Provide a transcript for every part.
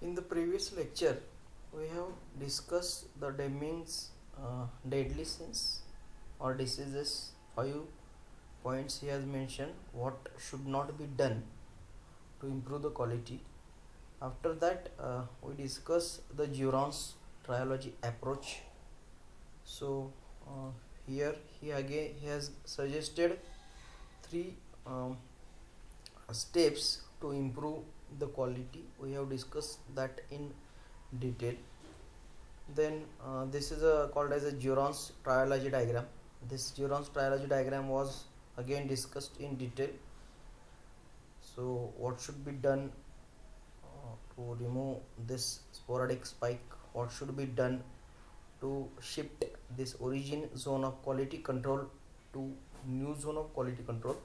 In the previous lecture, we have discussed the Deming's deadly sins or diseases. 5 points he has mentioned what should not be done to improve the quality. After that, we discuss the Juron's triology approach. So here he has suggested three steps to improve the quality. We have discussed that in detail. Then this is called as a Juron's triology diagram. This Juron's triology diagram was again discussed in detail. So what should be done to remove this sporadic spike? What should be done to shift this origin zone of quality control to new zone of quality control,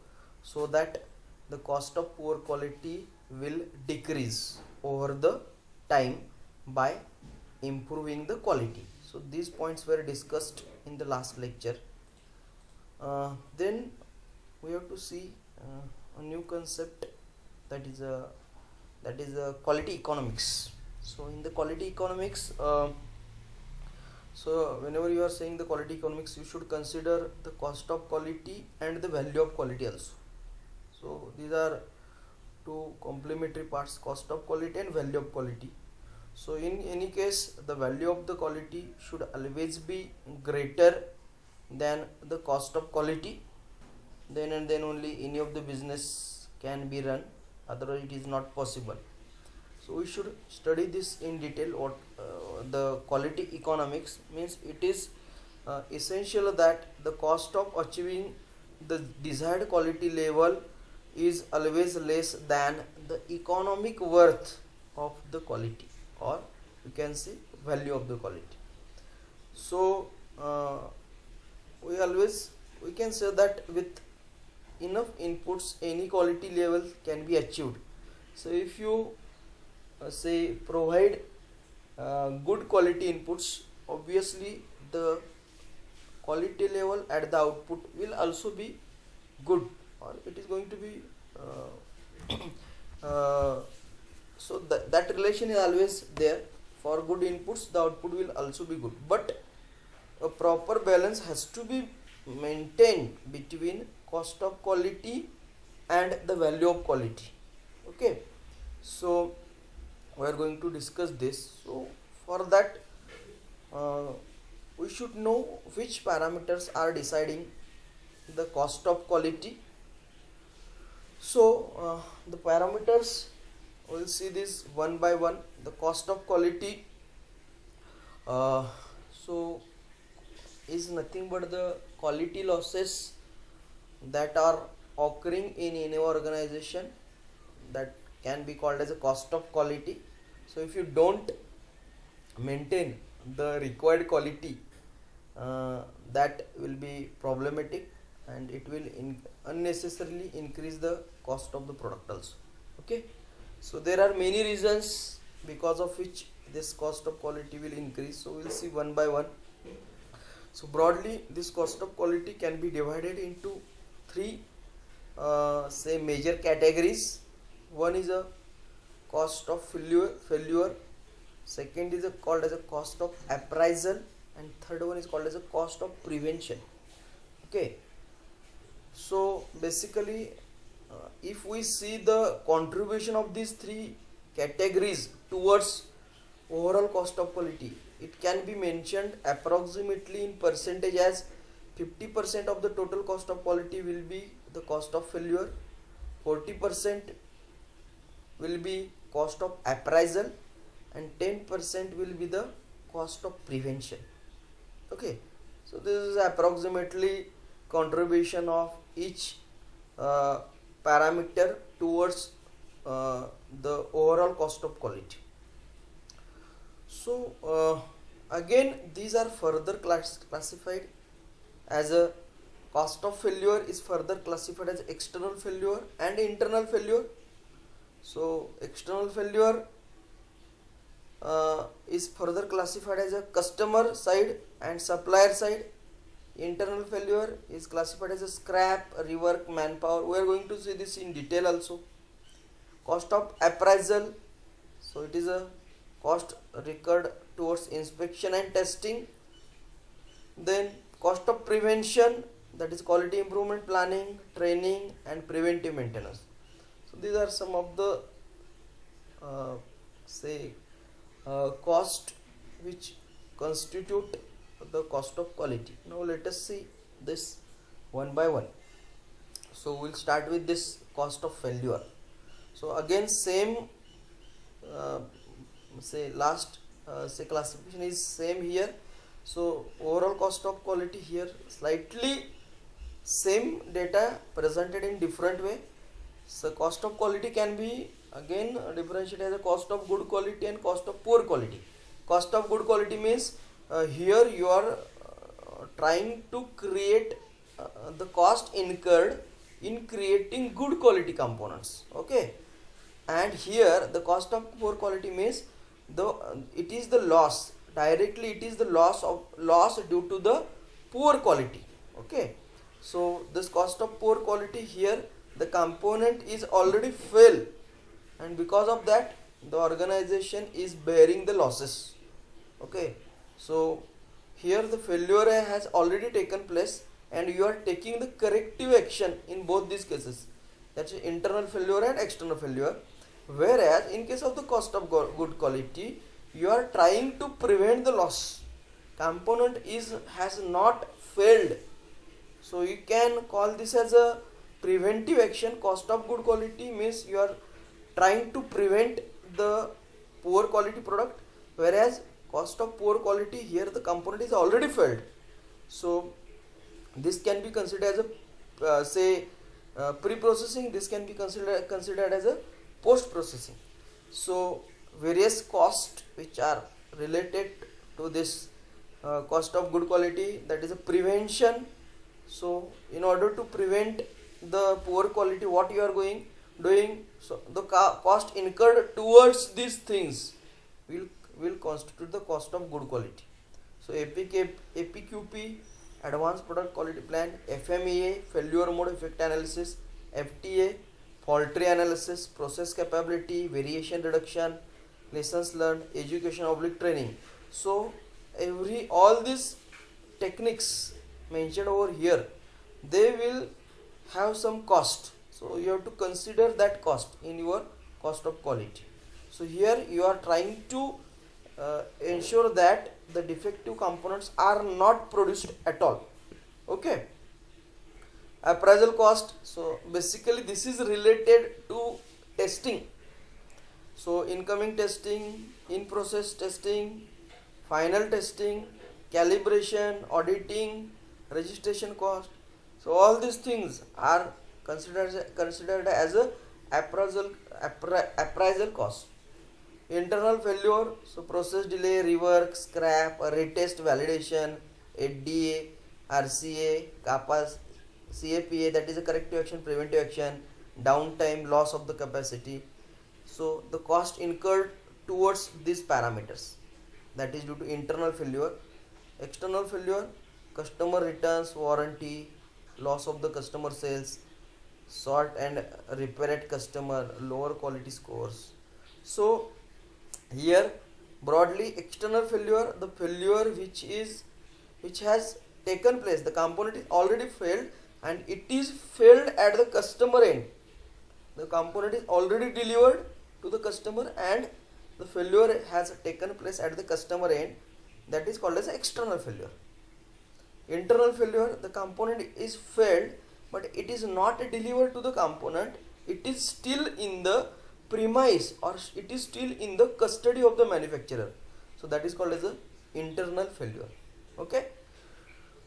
so that the cost of poor quality will decrease over the time by improving the quality. So these points were discussed in the last lecture. Then we have to see a new concept, that is a quality economics. So in the quality economics, so whenever you are saying the quality economics, you should consider the cost of quality and the value of quality also. So these are two complementary parts: cost of quality and value of quality. So in any case, the value of the quality should always be greater than the cost of quality. Then and then only any of the business can be run, otherwise it is not possible. So we should study this in detail. What the quality economics means, it is essential that the cost of achieving the desired quality level is always less than the economic worth of the quality, or you can say value of the quality. So we can say that with enough inputs any quality level can be achieved. So if you say provide good quality inputs, obviously the quality level at the output will also be good, or it is going to be so that relation is always there. For good inputs, the output will also be good, but a proper balance has to be maintained between cost of quality and the value of quality. Okay, so we are going to discuss this. So for that, uh, we should know which parameters are deciding the cost of quality. So the parameters, we will see this one by one. The cost of quality so is nothing but the quality losses that are occurring in any organization, that can be called as a cost of quality. So if you don't maintain the required quality, that will be problematic, and it will unnecessarily increase the cost of the product also. Okay, so there are many reasons because of which this cost of quality will increase. So we'll see one by one. So broadly, this cost of quality can be divided into three say major categories. One is a cost of failure, second is called as a cost of appraisal, and third one is called as a cost of prevention. Okay, so basically if we see the contribution of these three categories towards overall cost of quality, it can be mentioned approximately in percentage as 50% of the total cost of quality will be the cost of failure, 40% will be cost of appraisal, and 10% will be the cost of prevention. Okay, so this is approximately contribution of each parameter towards the overall cost of quality. So again, these are further classified as a cost of failure is further classified as external failure and internal failure. So external failure is further classified as a customer side and supplier side. Internal failure is classified as a scrap, rework, manpower. We are going to see this in detail also. Cost of appraisal, so it is a cost recurred towards inspection and testing. Then cost of prevention, that is quality improvement planning, training and preventive maintenance. So these are some of the uh, say cost which constitute the cost of quality. Now let us see this one by one. So we'll start with this cost of failure. So again same uh, say last say classification is same here. So overall cost of quality here slightly same data presented in different way. So cost of quality can be again differentiated as a cost of good quality and cost of poor quality. Cost of good quality means here you are trying to create the cost incurred in creating good quality components. Okay, and here the cost of poor quality means the it is the loss directly, it is the loss due to the poor quality. Okay, so this cost of poor quality here, the component is already failed and because of that the organization is bearing the losses. Okay, so here the failure has already taken place and you are taking the corrective action in both these cases, that's internal failure and external failure. Whereas in case of the cost of good quality, you are trying to prevent the loss, component has not failed, so you can call this as a preventive action. Cost of good quality means you are trying to prevent the poor quality product, whereas cost of poor quality, here the component is already failed. So this can be considered as a pre-processing, this can be considered as a post-processing. So various costs which are related to this cost of good quality, that is a prevention. So in order to prevent the poor quality, what you are doing, so the cost incurred towards these things will constitute the cost of good quality. So APQP, advanced product quality plan, FMEA, failure mode effect analysis, FTA, fault tree analysis, process capability, variation reduction, lessons learned, education / training. So all these techniques mentioned over here, they will have some cost, so you have to consider that cost in your cost of quality. So here you are trying to ensure that the defective components are not produced at all. Okay, appraisal cost, so basically this is related to testing. So incoming testing, in process testing, final testing, calibration, auditing, registration cost. So all these things are considered as a appraisal cost. Internal failure, so process delay, rework, scrap, retest, validation, FDA, RCA, CAPA, CAPA, that is a corrective action, preventive action, downtime, loss of the capacity. So the cost incurred towards these parameters, that is due to internal failure. External failure, customer returns, warranty, loss of the customer sales, sort and repair at customer, lower quality scores. So here broadly, external failure, the failure which has taken place, the component is already failed and it is failed at the customer end. The component is already delivered to the customer and the failure has taken place at the customer end, that is called as external failure. Internal failure, the component is failed but it is not delivered to the component, it is still in the premise or it is still in the custody of the manufacturer, so that is called as a internal failure. Okay,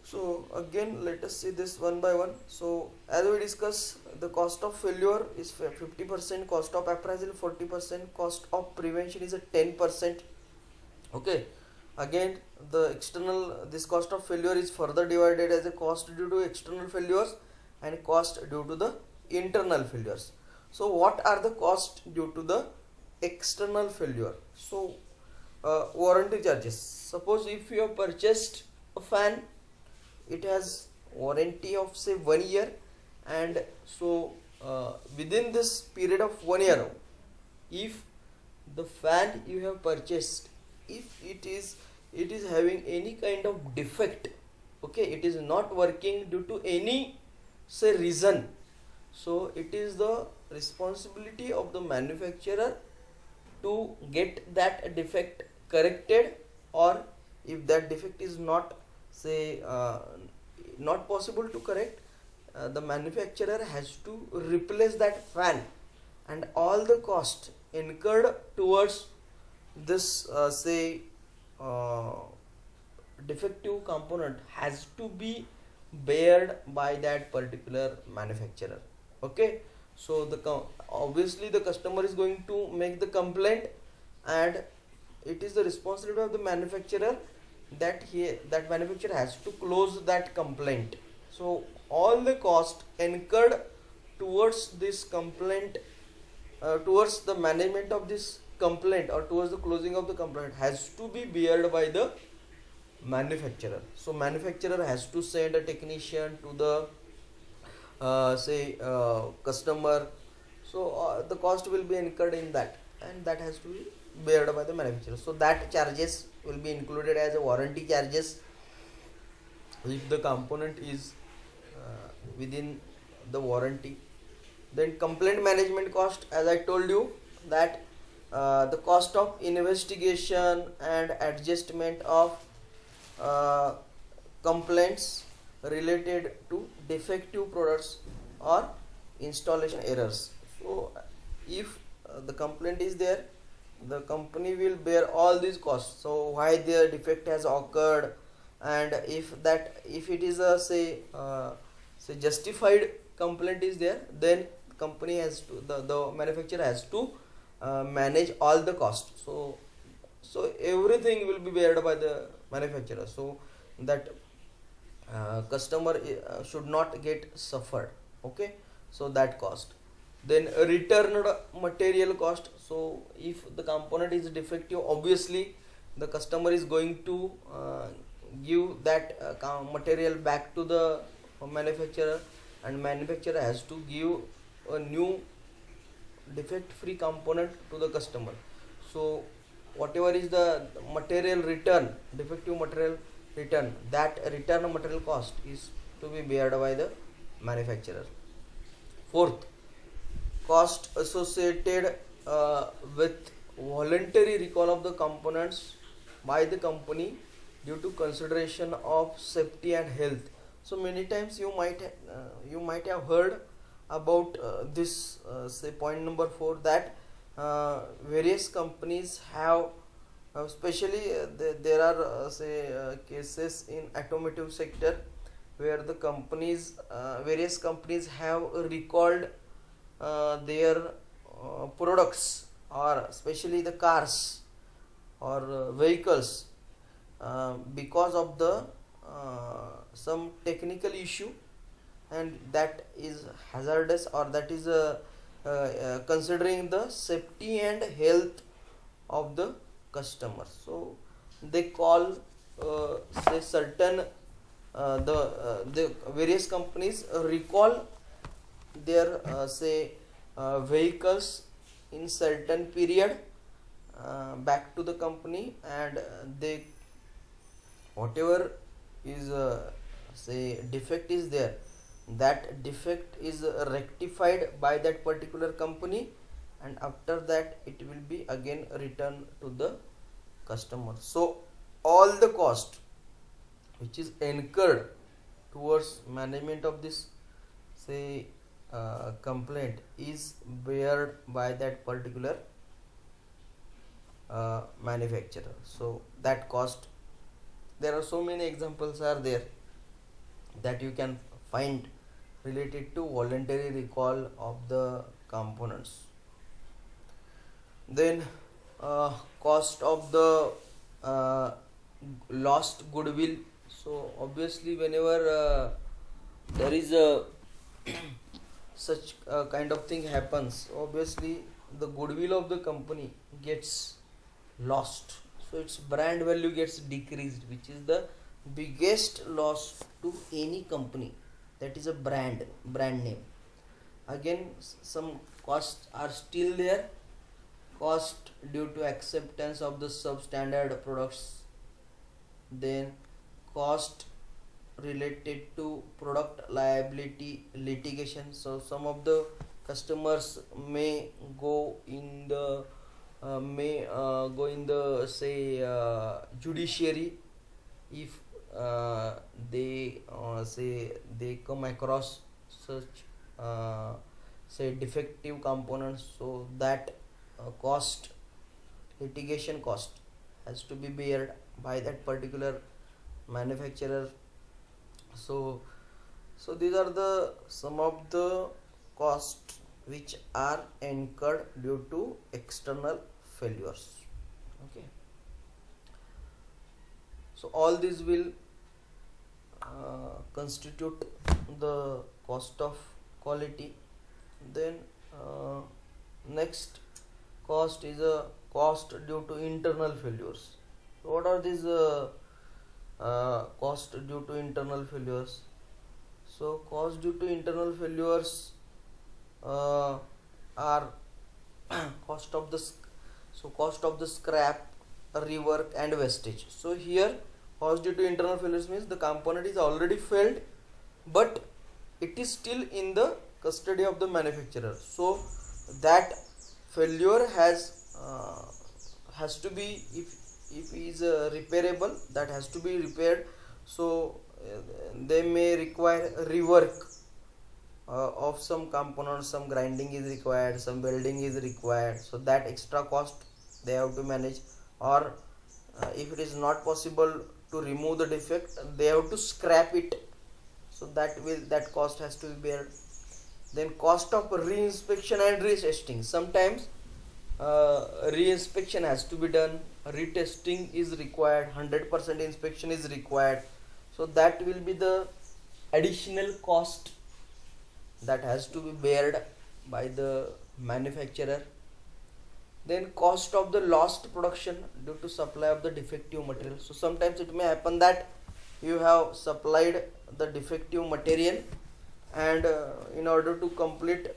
so again let us see this one by one. So as we discuss, the cost of failure is 50%, cost of appraisal 40%, cost of prevention is a 10%. Okay, again this cost of failure is further divided as a cost due to external failures and cost due to the internal failures. So what are the costs due to the external failure? So warranty charges, suppose if you have purchased a fan, it has warranty of say 1 year, and so within this period of 1 year, if the fan you have purchased, if it is having any kind of defect, okay, it is not working due to any say reason, so it is the responsibility of the manufacturer to get that defect corrected, or if that defect is not say not possible to correct, the manufacturer has to replace that fan, and all the cost incurred towards this uh, defective component has to be bared by that particular manufacturer. Okay, so obviously the customer is going to make the complaint, and it is the responsibility of the manufacturer that manufacturer has to close that complaint. So all the cost incurred towards this complaint, towards the management of this complaint or towards the closing of the complaint has to be bared by the manufacturer. So manufacturer has to send a technician to the customer, so the cost will be incurred in that, and that has to be bared by the manufacturer. So that charges will be included as a warranty charges if the component is within the warranty. Then complaint management cost, as I told you, that the cost of investigation and adjustment of uh, complaints related to defective products or installation errors. So if the complaint is there, the company will bear all these costs. So why the defect has occurred, and if it is a say justified complaint is there, then company has to the manufacturer has to manage all the costs. So everything will be bared by the manufacturer, so that customer should not get suffered. Okay, so that cost. Then returned material cost. So if the component is defective, obviously the customer is going to give that material back to the manufacturer, and manufacturer has to give a new defect free component to the customer. So whatever is the material return, defective material return, that return material cost is to be bared by the manufacturer. Fourth, cost associated with voluntary recall of the components by the company due to consideration of safety and health. So many times you might have heard about this say point number 4, that various companies have especially there are cases in automotive sector where the companies various companies have recalled their products, or especially the cars or vehicles, because of the some technical issue, and that is hazardous, or that is considering the safety and health of the customer. So they call say certain the various companies recall their vehicles in certain period back to the company, and they whatever is say defect is there, that defect is rectified by that particular company, and after that it will be again returned to the customer. So all the cost which is incurred towards management of this say complaint is bared by that particular manufacturer. So that cost, there are so many examples are there that you can find related to voluntary recall of the components. Then cost of the lost goodwill. So obviously whenever there is a such kind of thing happens, obviously the goodwill of the company gets lost, so its brand value gets decreased, which is the biggest loss to any company, that is a brand name. Again some costs are still there, cost due to acceptance of the substandard products, then cost related to product liability litigation. So some of the customers may go in the go in the say judiciary if say they come across such uh, say defective components, so that cost litigation cost has to be bared by that particular manufacturer. So so these are the some of the costs which are incurred due to external failures. Okay, so all these will constitute the cost of quality. Then next cost is a cost due to internal failures. So what are these cost due to internal failures? So cost due to internal failures are cost of the cost of the scrap, rework and wastage. So here cost due to internal failures means the component is already failed, but it is still in the custody of the manufacturer. So that failure has to be, if is repairable, that has to be repaired. So they may require rework of some components, some grinding is required, some welding is required, so that extra cost they have to manage. Or if it is not possible to remove the defect, they have to scrap it, so that cost has to be bared. Then cost of re-inspection and retesting. Sometimes re-inspection has to be done, retesting is required, 100% inspection is required, so that will be the additional cost that has to be bared by the manufacturer. Then cost of the lost production due to supply of the defective material. So sometimes it may happen that you have supplied the defective material, and in order to complete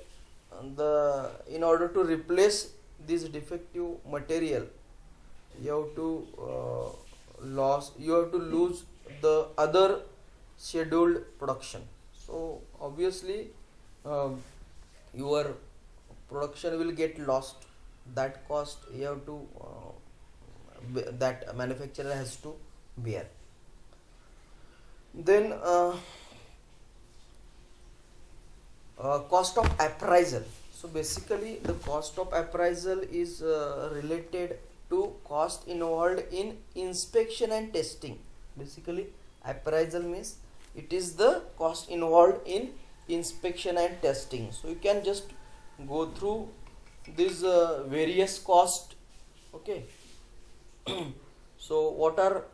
in order to replace this defective material, you have to lose the other scheduled production. So obviously your production will get lost. That cost you have to that manufacturer has to bear. Then cost of appraisal. So basically the cost of appraisal is related to cost involved in inspection and testing. Basically appraisal means it is the cost involved in inspection and testing. So you can just go through these various cost. Okay, so what are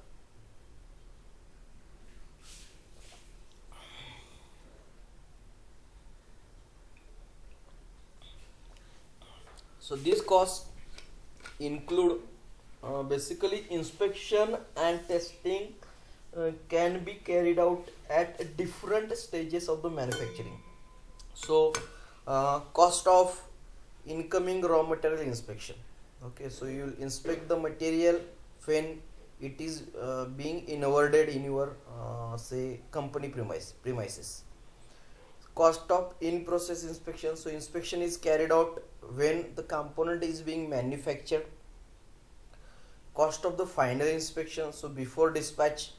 so these costs include basically inspection and testing can be carried out at different stages of the manufacturing. So cost of incoming raw material inspection. Okay, so you will inspect the material when it is being inwarded in your say company premises. Cost of in process inspection. So inspection is carried out when the component is being manufactured. Cost of the final inspection. So before dispatch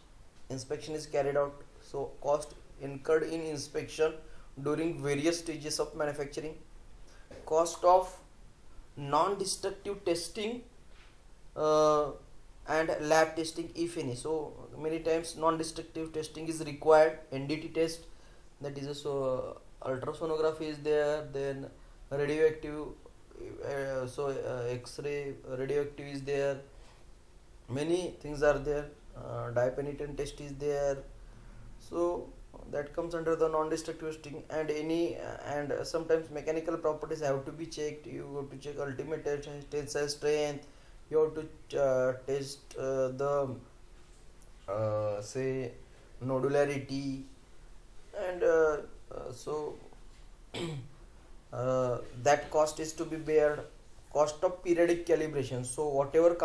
inspection is carried out. So cost incurred in inspection during various stages of manufacturing. Cost of non-destructive testing and lab testing, if any. So many times non-destructive testing is required. NDT test, that is so ultrasonography is there, then radioactive X-ray radioactive is there, many things are there. Dye penetrant test is there, so that comes under the non-destructive testing. And any and sometimes mechanical properties have to be checked. You have to check ultimate tensile strength, you have to test the say nodularity, and so that cost is to be bared. cost of periodic calibration. So whatever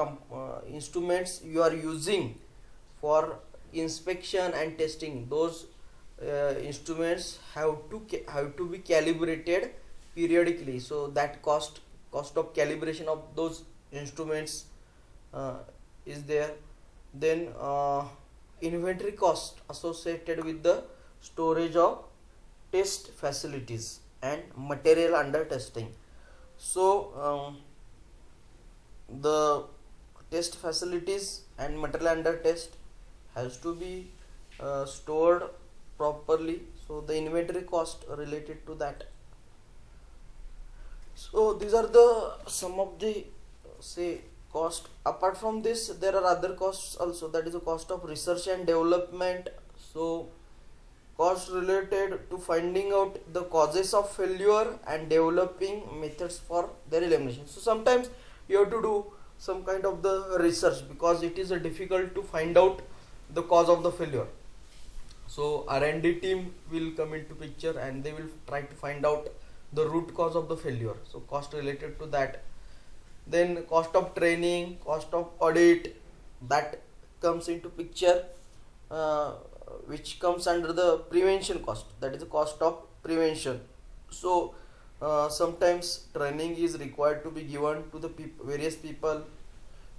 instruments you are using for inspection and testing, those instruments have to be calibrated periodically. So that cost of calibration of those instruments is there. Then inventory cost associated with the storage of test facilities and material under testing. So the test facilities and material under test has to be stored properly, so the inventory cost related to that. So these are the some of the say cost. Apart from this, there are other costs also, that is the cost of research and development. So cost related to finding out the causes of failure and developing methods for their elimination. So sometimes you have to do some kind of the research because it is difficult to find out the cause of the failure. So R&D team will come into picture and they will try to find out the root cause of the failure. So cost related to that. Then cost of training, cost of audit, that comes into picture, which comes under the prevention cost, that is the cost of prevention. So sometimes training is required to be given to the various people,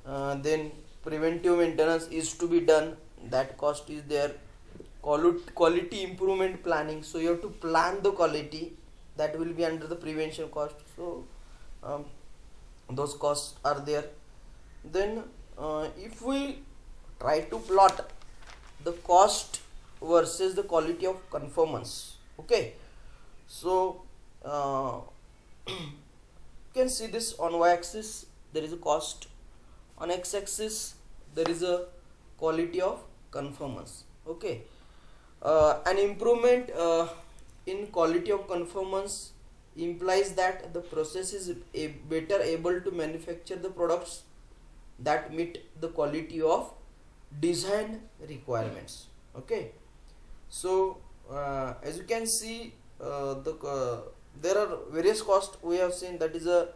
then preventive maintenance is to be done, that cost is there. Quality improvement planning, so you have to plan the quality, that will be under the prevention cost. So those costs are there. Then if we try to plot the cost versus the quality of conformance, okay, so you can see this on y-axis there is a cost, on x-axis there is a quality of conformance. Okay, an improvement in quality of conformance implies that the process is better able to manufacture the products that meet the quality of design requirements. Okay, so as you can see, there are various costs we have seen, that is a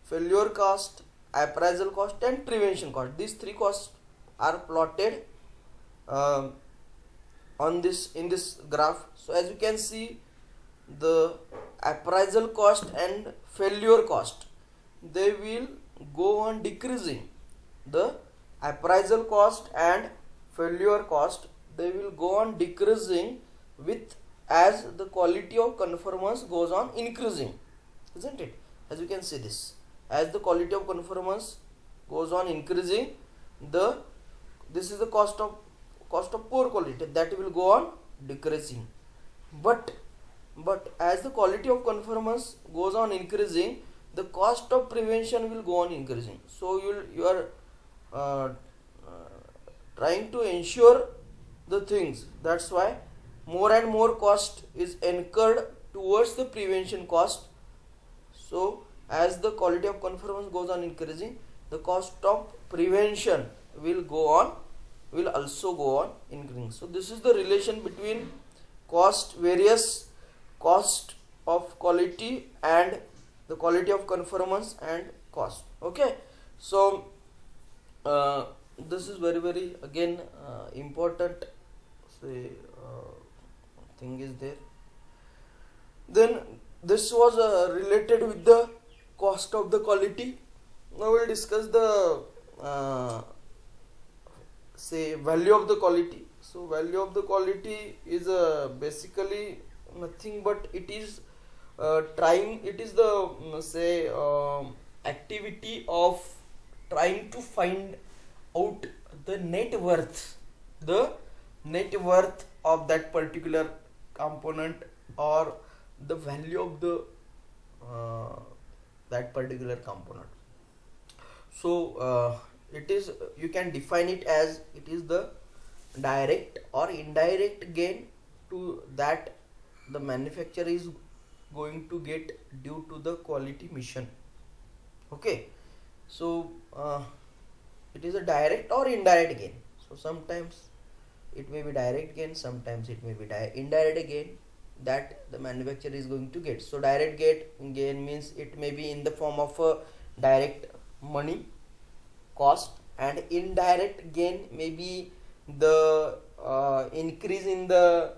failure cost, appraisal cost and prevention cost. These three costs are plotted on this in this graph. So as you can see, the appraisal cost and failure cost, they will go on decreasing. The appraisal cost and failure cost, they will go on decreasing with as the quality of conformance goes on increasing, isn't it? As you can see this, as the quality of conformance goes on increasing, this is the cost of poor quality, that will go on decreasing. But as the quality of conformance goes on increasing, the cost of prevention will go on increasing. So you are trying to ensure the things, that's why more and more cost is incurred towards the prevention cost. So as the quality of conformance goes on increasing, the cost of prevention will also go on increasing. So this is the relation between various cost of quality and the quality of conformance and cost. Okay, so this is very again important thing is there. Then this was related with the cost of the quality. Now we'll discuss the value of the quality. So value of the quality is basically nothing but it is the activity of trying to find out the net worth of that particular component or the value of the that particular component. So it is, you can define it as it is the direct or indirect gain to that the manufacturer is going to get due to the quality mission. Okay, so it is a direct or indirect gain. So sometimes it may be direct gain, sometimes it may be indirect gain that the manufacturer is going to get. So direct gain means it may be in the form of a direct money cost, and indirect gain maybe the increase in the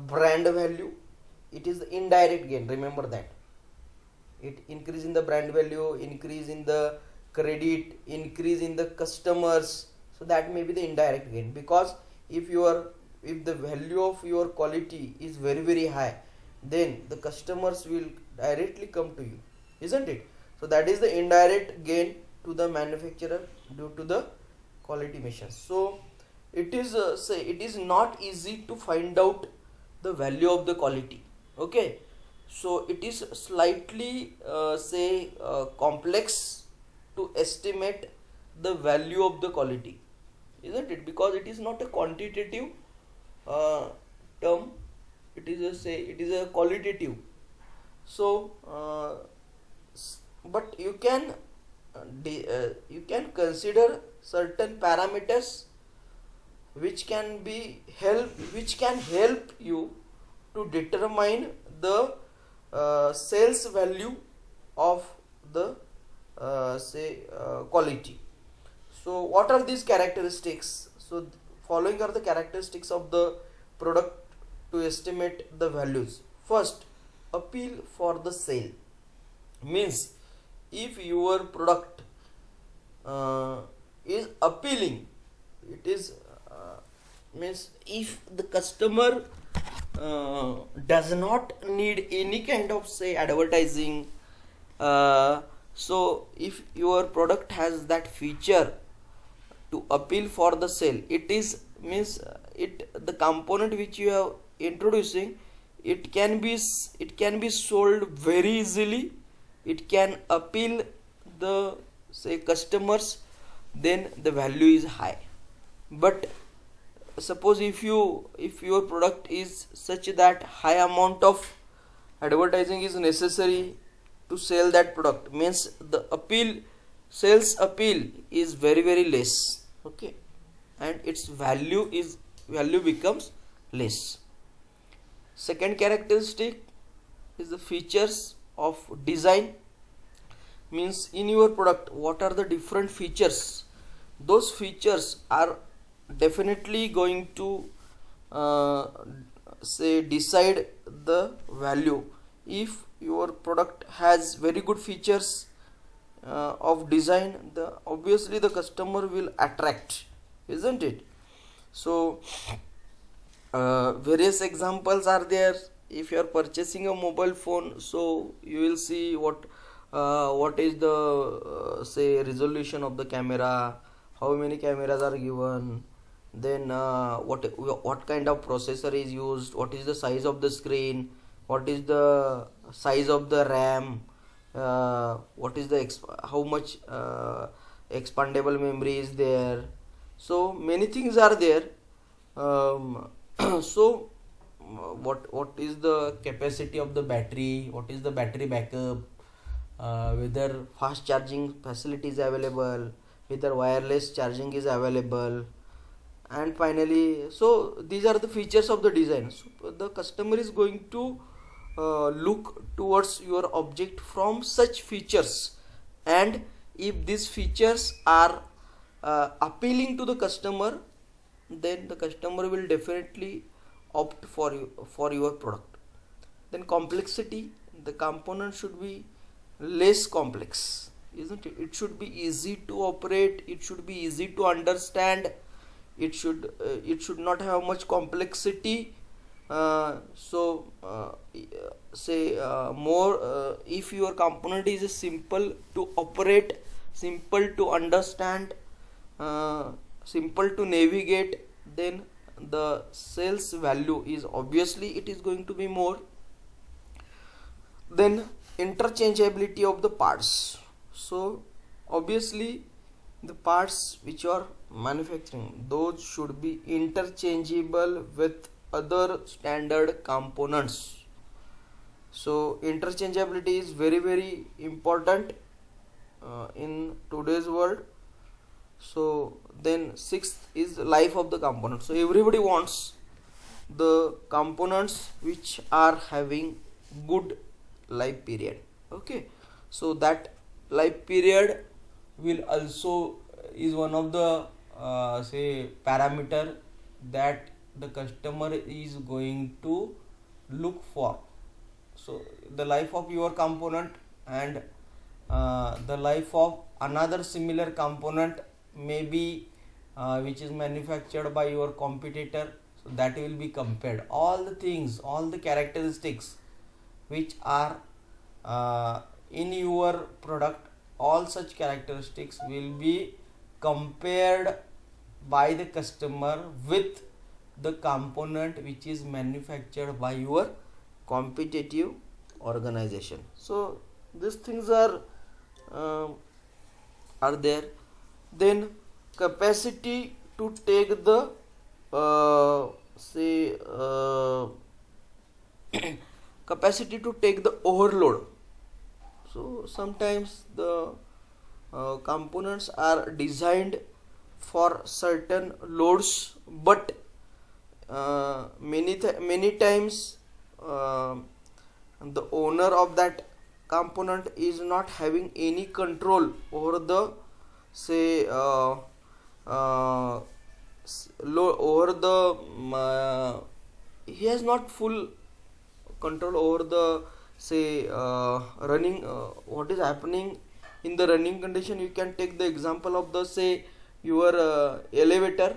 brand value. It is the indirect gain, remember that. It increase in the brand value, increase in the credit, increase in the customers, so that may be the indirect gain. Because if the value of your quality is very high, then the customers will directly come to you, isn't it? So that is the indirect gain to the manufacturer due to the quality measures. So it is it is not easy to find out the value of the quality. Okay, so it is slightly complex to estimate the value of the quality, isn't it? Because it is not a quantitative term, it is a qualitative. So but you can consider certain parameters which can help you to determine the sales value of the quality. So what are these characteristics? So following are the characteristics of the product to estimate the values. First, appeal for the sale. Means if your product is appealing, it is means if the customer does not need any kind of advertising, so if your product has that feature to appeal for the sale, it is means the component which you are introducing, it can be sold very easily, it can appeal the customers, then the value is high. But suppose if your product is such that high amount of advertising is necessary to sell that product, means the sales appeal is very less. Okay, and its value becomes less. Second characteristic is the features of design. Means in your product, what are the different features? Those features are definitely going to decide the value. If your product has very good features of design, obviously the customer will attract, isn't it? So various examples are there. If you are purchasing a mobile phone, so you will see what is the resolution of the camera, how many cameras are given, then what kind of processor is used, what is the size of the screen, what is the size of the RAM, what is the how much expandable memory is there. So many things are there. So what is the capacity of the battery, what is the battery backup, whether fast charging facility is available, whether wireless charging is available, and finally, so these are the features of the design. So the customer is going to look towards your object from such features, and if these features are appealing to the customer, then the customer will definitely opt for your product. Then complexity, the component should be less complex, isn't it? It should be easy to operate, it should be easy to understand, it should not have much complexity. If your component is simple to operate, simple to understand, simple to navigate, then the sales value is obviously it is going to be more. Then interchangeability of the parts. So obviously the parts which are manufacturing, those should be interchangeable with other standard components. So interchangeability is very important in today's world. So then sixth is life of the component. So everybody wants the components which are having good life period. Okay, so that life period will also is one of the say parameter that the customer is going to look for. So the life of your component and the life of another similar component maybe which is manufactured by your competitor, so that will be compared. All the things, all the characteristics which are in your product, all such characteristics will be compared by the customer with the component which is manufactured by your competitive organization. So these things uh, are there. Then capacity to take the say capacity to take the overload. So sometimes the components are designed for certain loads, but many times the owner of that component is not having any control over the say over the he has not full control over the say running what is happening in the running condition. You can take the example of the say your elevator,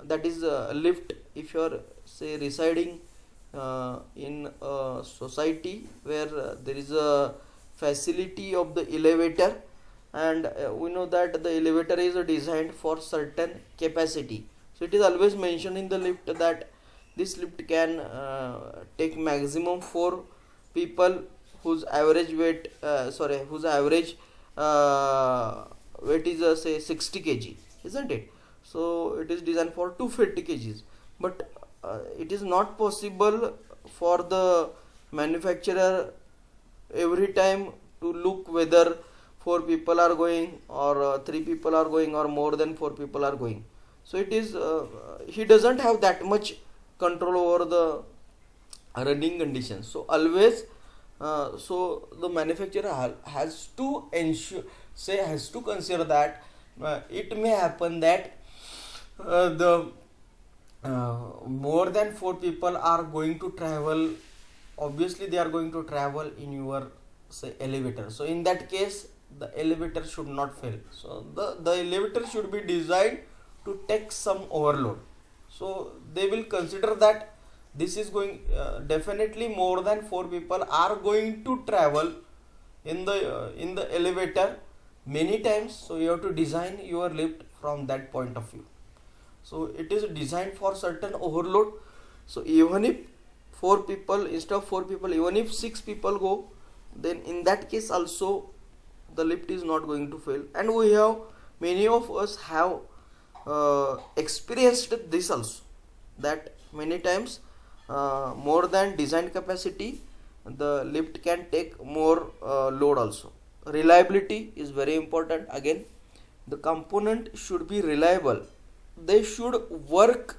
that is lift. If you are say residing in a society where there is a facility of the elevator, and we know that the elevator is designed for certain capacity, so it is always mentioned in the lift that this lift can take maximum 4 people whose average weight whose average weight is say 60 kg, isn't it? So it is designed for 250 kgs, but it is not possible for the manufacturer every time to look whether 4 people are going or 3 people are going or more than 4 people are going. So it is he doesn't have that much control over the running conditions. So always so the manufacturer has to ensure, say has to consider that it may happen that the more than 4 people are going to travel. Obviously they are going to travel in your say elevator, so in that case the elevator should not fail. So the elevator should be designed to take some overload. So they will consider that this is going definitely more than 4 people are going to travel in the elevator many times, so you have to design your lift from that point of view. So it is designed for certain overload. So even if 4 people, instead of 4 people, even if 6 people go, then in that case also the lift is not going to fail. And we have, many of us have experienced this also, that many times more than designed capacity the lift can take more load also. Reliability is very important. Again, the component should be reliable. They should work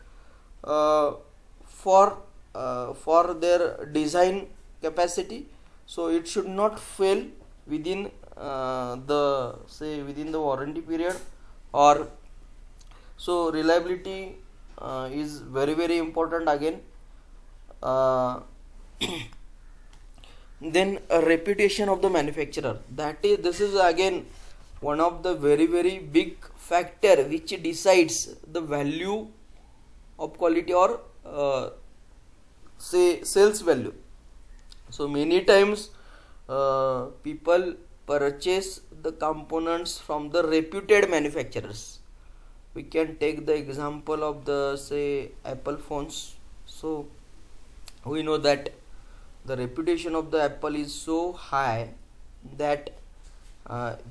for their design capacity, so it should not fail within within the warranty period. Or so reliability is very important. Again, then a reputation of the manufacturer, this is again one of the very big factor which decides the value of quality or say sales value. So many times people purchase the components from the reputed manufacturers. We can take the example of the say Apple phones. So we know that the reputation of the Apple is so high that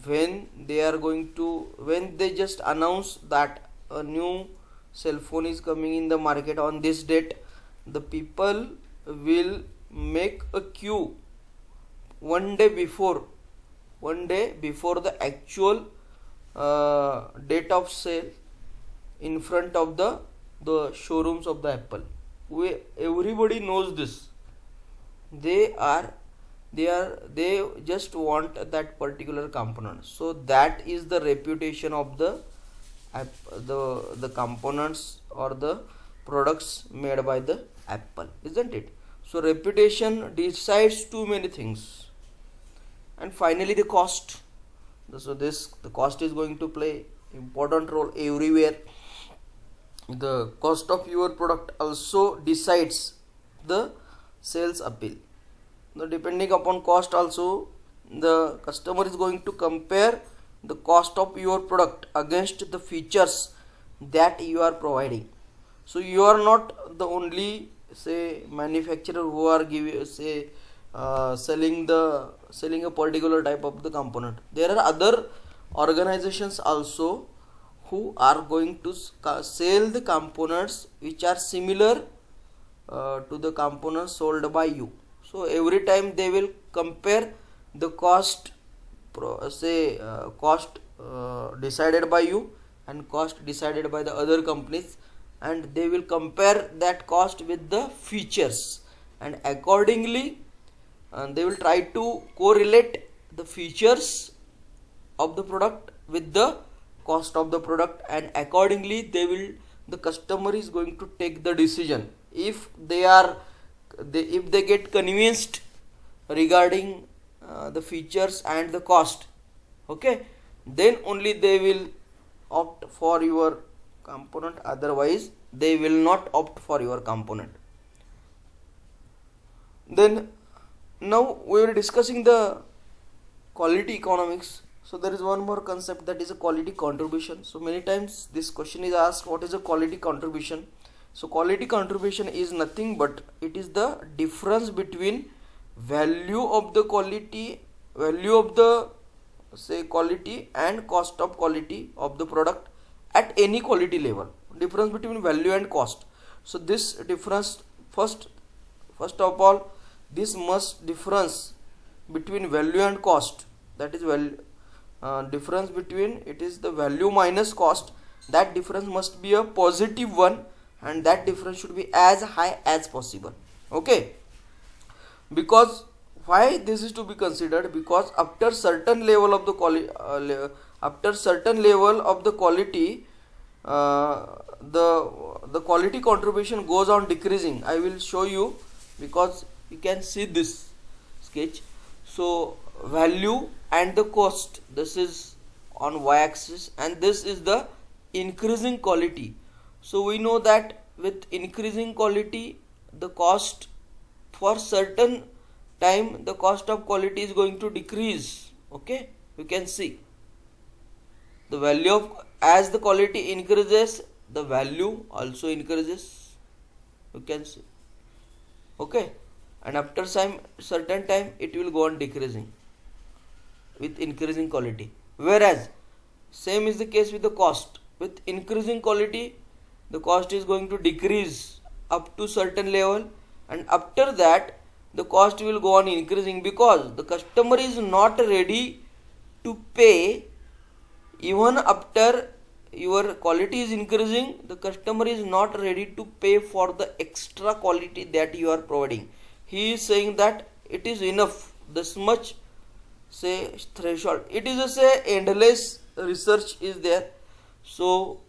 when they just announce that a new cell phone is coming in the market on this date, the people will make a queue one day before the actual date of sale in front of the showrooms of the Apple. Everybody knows this. They are they just want that particular component. So that is the reputation of the the components or the products made by the Apple, isn't it? So reputation decides too many things. And finally the cost. So the cost is going to play important role everywhere. The cost of your product also decides the sales appeal. Now depending upon cost also, the customer is going to compare the cost of your product against the features that you are providing. So you are not the only say manufacturer who are giving say selling a particular type of the component. There are other organizations also who are going to sell the components which are similar to the components sold by you. So every time they will compare the cost decided by you and cost decided by the other companies, and they will compare that cost with the features, and accordingly they will try to correlate the features of the product with the cost of the product, and accordingly the customer is going to take the decision. If they get convinced regarding the features and the cost, okay, then only they will opt for your component, otherwise they will not opt for your component. Then now we are discussing the quality economics. So there is one more concept, that is a quality contribution. So many times this question is asked, what is a quality contribution? So quality contribution is nothing but it is the difference between value of the quality and cost of quality of the product at any quality level. Difference between value and cost. So this difference, first of all, this must difference between value and cost, that is difference between it is the value minus cost, that difference must be a positive one, and that difference should be as high as possible. Okay, because why this is to be considered? Because after certain level of the quality the quality contribution goes on decreasing. I will show you, because you can see this sketch. So value and the cost, this is on y-axis, and this is the increasing quality. So we know that with increasing quality, the cost for certain time, the cost of quality is going to decrease. Okay, you can see the value of, as the quality increases, the value also increases, you can see. Okay, and after certain time it will go on decreasing with increasing quality. Whereas same is the case with the cost. With increasing quality, the cost is going to decrease up to certain level, and after that the cost will go on increasing, because the customer is not ready to pay. Even after your quality is increasing, the customer is not ready to pay for the extra quality that you are providing. He is saying that it is enough, this much say threshold. It is a say endless research is there. So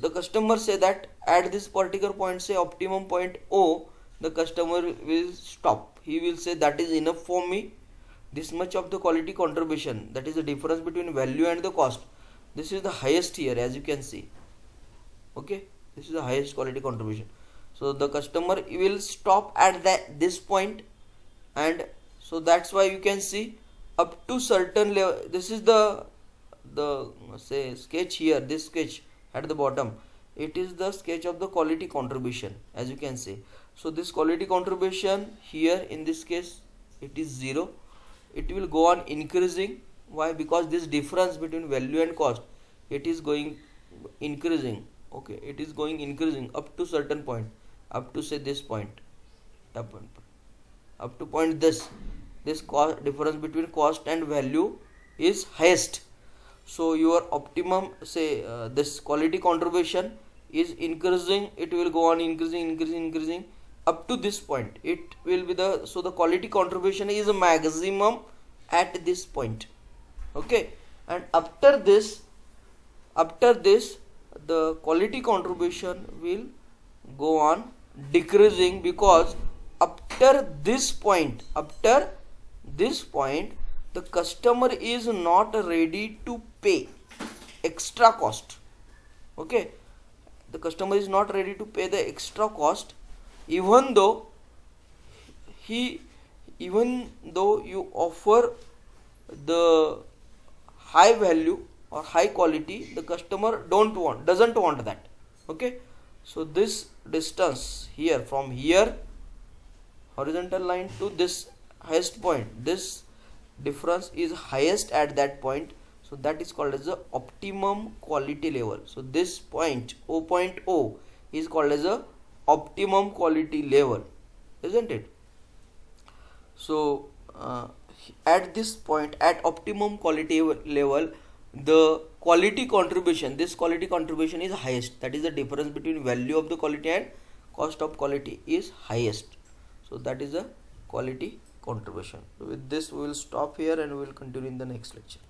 the customer say that at this particular point, say optimum point O, the customer will stop. He will say that is enough for me, this much of the quality contribution, that is the difference between value and the cost. This is the highest here, as you can see. Okay, this is the highest quality contribution. So the customer will stop at this point, and so that's why you can see up to certain level. This is the say sketch here, this sketch at the bottom, it is the sketch of the quality contribution, as you can see. So this quality contribution here, in this case it is 0. It will go on increasing. Why? Because this difference between value and cost, it is going increasing. Okay, it is going increasing up to certain point, up to say this point, up to point this cost difference between cost and value is highest. So your optimum say this quality contribution is increasing, it will go on increasing up to this point it will be the, so the quality contribution is maximum at this point. Okay, and after this the quality contribution will go on decreasing, because after this point the customer is not ready to pay extra cost. Okay, the customer is not ready to pay the extra cost, even though you offer the high value or high quality, the customer doesn't want that. Okay, so this distance here, from here horizontal line to this highest point, this difference is highest at that point, so that is called as the optimum quality level. So this point O.0 is called as a optimum quality level, isn't it? So at this point, at optimum quality level, the quality contribution, this quality contribution is highest. That is the difference between value of the quality and cost of quality is highest. So that is the quality contribution. So with this we will stop here and we will continue in the next lecture.